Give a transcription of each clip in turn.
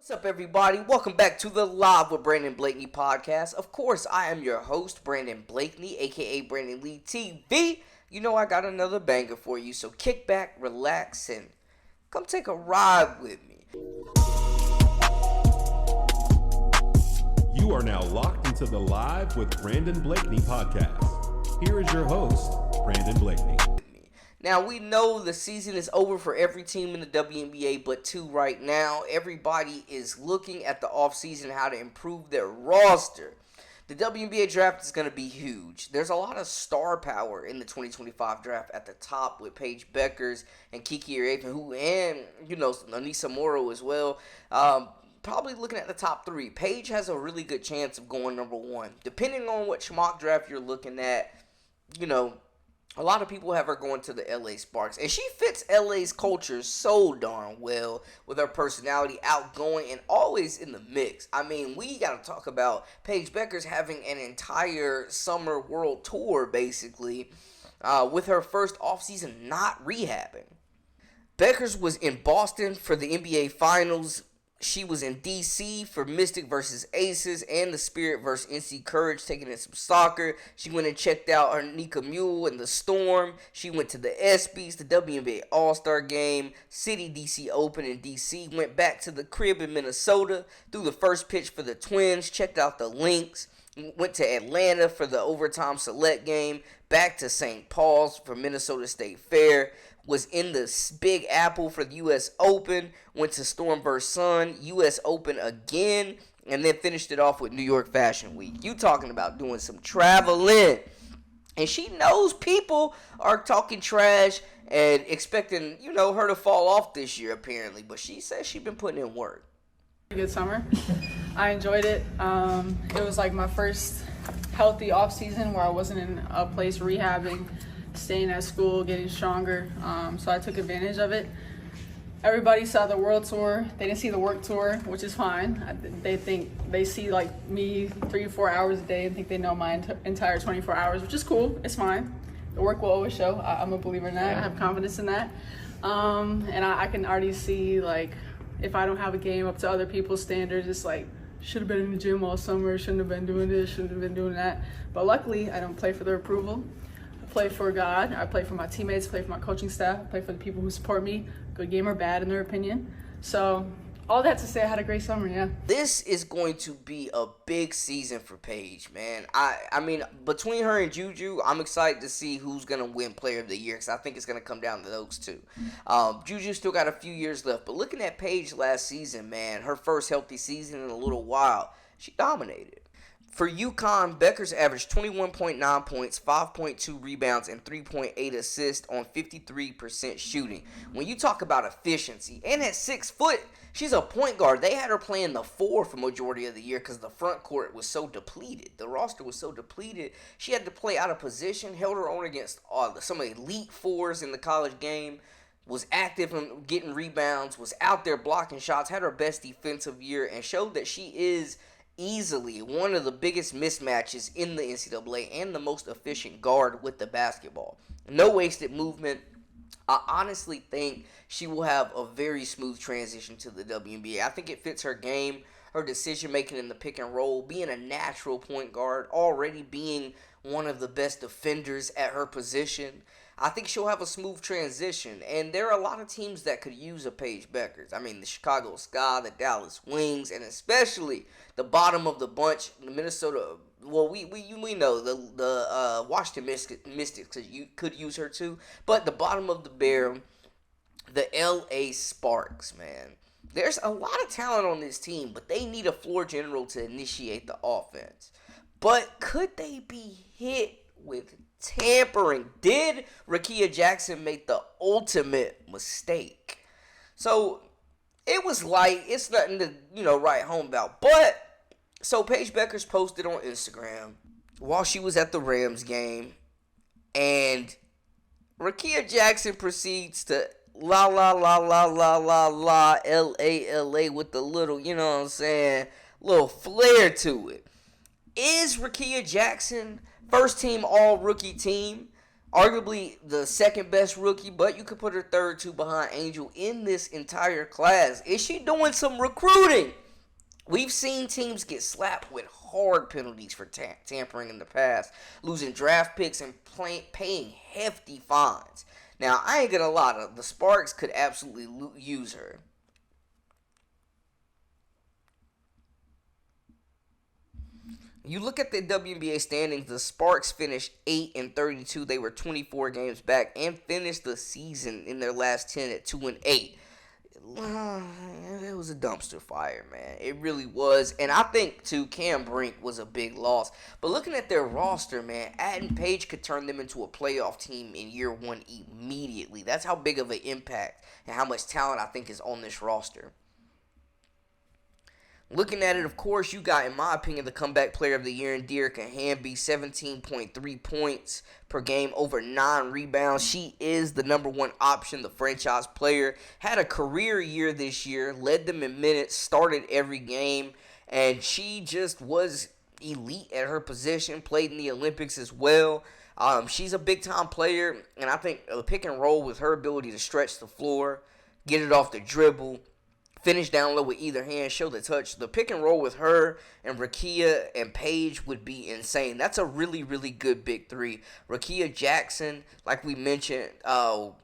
What's up, everybody? Welcome back to the Live with Brandon Blakeney podcast. Of course, I am your host, Brandon Blakeney, aka Brandon Lee TV. You know I got another banger for you, so kick back, relax, and come take a ride with me. You are now locked into the Live with Brandon Blakeney podcast. Here is your host, Brandon Blakeney. Now, we know the season is over for every team in the WNBA but two right now. Everybody is looking at the offseason, how to improve their roster. The WNBA draft is going to be huge. There's a lot of star power in the 2025 draft at the top with Paige Bueckers and Kiki Raven, and Anissa Morrow as well. Probably looking at the top three. Paige has a really good chance of going number one. Depending on what mock draft you're looking at, a lot of people have her going to the LA Sparks, and she fits LA's culture so darn well with her personality, outgoing, and always in the mix. I mean, we got to talk about Paige Bueckers having an entire summer world tour, basically, with her first offseason not rehabbing. Bueckers was in Boston for the NBA Finals. She was in D.C. for Mystic versus Aces and the Spirit versus NC Courage, taking in some soccer. She went and checked out her Nika Mule and the Storm. She went to the ESPYs, the WNBA All-Star Game, City D.C. Open in D.C., went back to the crib in Minnesota, threw the first pitch for the Twins, checked out the Lynx, went to Atlanta for the overtime select game, back to St. Paul's for Minnesota State Fair, was in the Big Apple for the U.S. Open, went to Storm vs. Sun, U.S. Open again, and then finished it off with New York Fashion Week. You talking about doing some traveling. And she knows people are talking trash and expecting, her to fall off this year, apparently. But she says she's been putting in work. Good summer. I enjoyed it. It was like my first healthy off season where I wasn't in a place rehabbing, staying at school, getting stronger. So I took advantage of it. Everybody saw the world tour. They didn't see the work tour, which is fine. They see like me 3 or 4 hours a day and think they know my entire 24 hours, which is cool. It's fine. The work will always show. I'm a believer in that. I have confidence in that. And I can already see, like, if I don't have a game up to other people's standards, it's like, should have been in the gym all summer, shouldn't have been doing this, shouldn't have been doing that. But luckily, I don't play for their approval. I play for God. I play for my teammates, play for my coaching staff, I play for the people who support me, good game or bad in their opinion. So all that to say, I had a great summer, yeah. This is going to be a big season for Paige, man. I mean, between her and Juju, I'm excited to see who's going to win Player of the Year, because I think it's going to come down to those two. Juju still got a few years left, but looking at Paige last season, man, her first healthy season in a little while, she dominated. For UConn, Bueckers averaged 21.9 points, 5.2 rebounds, and 3.8 assists on 53% shooting. When you talk about efficiency, and at 6 foot, she's a point guard. They had her playing the 4 for majority of the year because the front court was so depleted. The roster was so depleted. She had to play out of position, held her own against some elite 4s in the college game, was active in getting rebounds, was out there blocking shots, had her best defensive year, and showed that she is easily one of the biggest mismatches in the NCAA and the most efficient guard with the basketball. No wasted movement. I honestly think she will have a very smooth transition to the WNBA. I think it fits her game, her decision-making in the pick and roll, being a natural point guard, already being one of the best defenders at her position. I think she'll have a smooth transition, and there are a lot of teams that could use a Paige Bueckers. I mean, the Chicago Sky, the Dallas Wings, and especially the bottom of the bunch, the Minnesota. Well, we know the Washington Mystics could use her too, but the bottom of the barrel, the LA Sparks, man. There's a lot of talent on this team, but they need a floor general to initiate the offense. But could they be hit with tampering? Did Rickea Jackson make the ultimate mistake? So it was light. It's nothing to write home about. But so Paige Bueckers posted on Instagram while she was at the Rams game, and Rickea Jackson proceeds to la la la la la la la L-A-L-A with the little, little flair to it. Is Rickea Jackson first team all rookie team? Arguably the second best rookie, but you could put her third too behind Angel in this entire class. Is she doing some recruiting? We've seen teams get slapped with hard penalties for tampering in the past, losing draft picks and paying hefty fines. Now, I ain't gonna lie, the Sparks could absolutely use her. You look at the WNBA standings, the Sparks finished 8-32. They were 24 games back and finished the season in their last 10 at 2-8. It was a dumpster fire, man. It really was. And I think, too, Cam Brink was a big loss. But looking at their roster, man, adding Paige could turn them into a playoff team in year one immediately. That's how big of an impact and how much talent I think is on this roster. Looking at it, of course, you got, in my opinion, the comeback player of the year in Rickea, 17.3 points per game, over 9 rebounds. She is the number one option, the franchise player. Had a career year this year, led them in minutes, started every game, and she just was elite at her position, played in the Olympics as well. She's a big-time player, and I think a pick and roll with her ability to stretch the floor, get it off the dribble, finish down low with either hand, show the touch. The pick and roll with her and Rickea and Paige would be insane. That's a really, really good big three. Rickea Jackson, like we mentioned,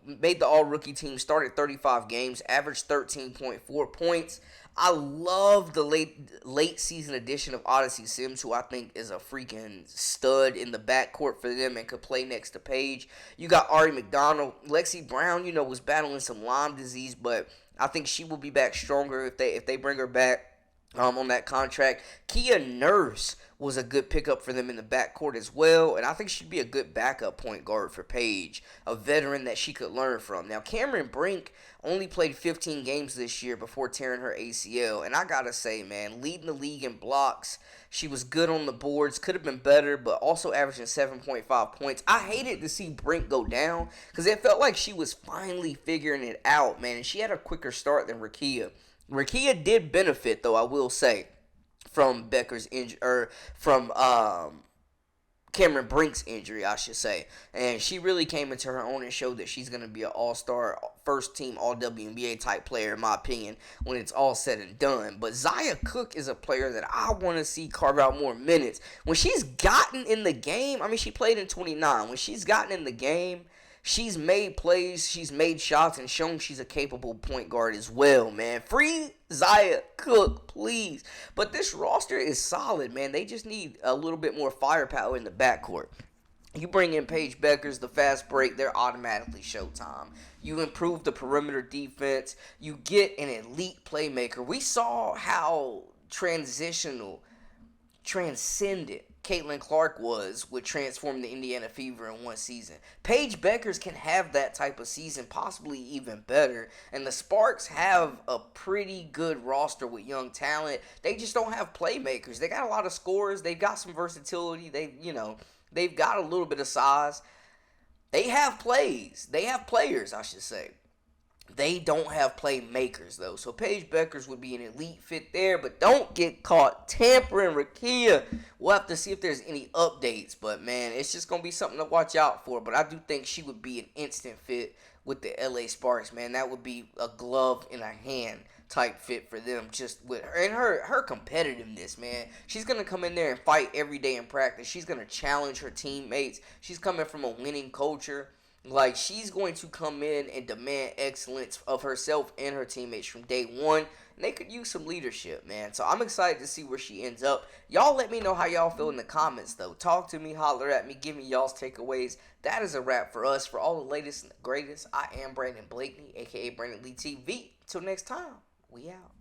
made the all-rookie team, started 35 games, averaged 13.4 points. I love the late season addition of Odyssey Sims, who I think is a freaking stud in the backcourt for them and could play next to Paige. You got Ari McDonald. Lexi Brown, was battling some Lyme disease, but I think she will be back stronger if they bring her back on that contract. Kia Nurse was a good pickup for them in the backcourt as well, and I think she'd be a good backup point guard for Paige, a veteran that she could learn from. Now, Cameron Brink only played 15 games this year before tearing her ACL, and I gotta say, man, leading the league in blocks. She was good on the boards, could have been better, but also averaging 7.5 points. I hated to see Brink go down because it felt like she was finally figuring it out, man, and she had a quicker start than Rickea. Rickea did benefit, though, I will say, from Bueckers' injury, or from Cameron Brink's injury, I should say. And she really came into her own and showed that she's going to be an all-star, first-team, all-WNBA type player, in my opinion, when it's all said and done. But Zia Cook is a player that I want to see carve out more minutes. When she's gotten in the game, she played in 29. When she's gotten in the game, she's made plays, she's made shots, and shown she's a capable point guard as well, man. Free Zia Cook, please. But this roster is solid, man. They just need a little bit more firepower in the backcourt. You bring in Paige Bueckers, the fast break, they're automatically Showtime. You improve the perimeter defense. You get an elite playmaker. We saw how transcendent Caitlin Clark would transform the Indiana Fever in one season. Paige Bueckers can have that type of season, possibly even better. And the Sparks have a pretty good roster with young talent. They just don't have playmakers. They got a lot of scorers. They've got some versatility. They've got a little bit of size. They have plays. They have players, I should say. They don't have playmakers, though. So Paige Bueckers would be an elite fit there, but don't get caught tampering Rickea. We'll have to see if there's any updates, but, man, it's just going to be something to watch out for. But I do think she would be an instant fit with the LA Sparks, man. That would be a glove in a hand type fit for them, just with her and her competitiveness, man. She's going to come in there and fight every day in practice. She's going to challenge her teammates. She's coming from a winning culture. Like, she's going to come in and demand excellence of herself and her teammates from day one. And they could use some leadership, man. So I'm excited to see where she ends up. Y'all let me know how y'all feel in the comments, though. Talk to me, holler at me, give me y'all's takeaways. That is a wrap for us. For all the latest and the greatest, I am Brandon Blakeney, a.k.a. Brandon Lee TV. Till next time, we out.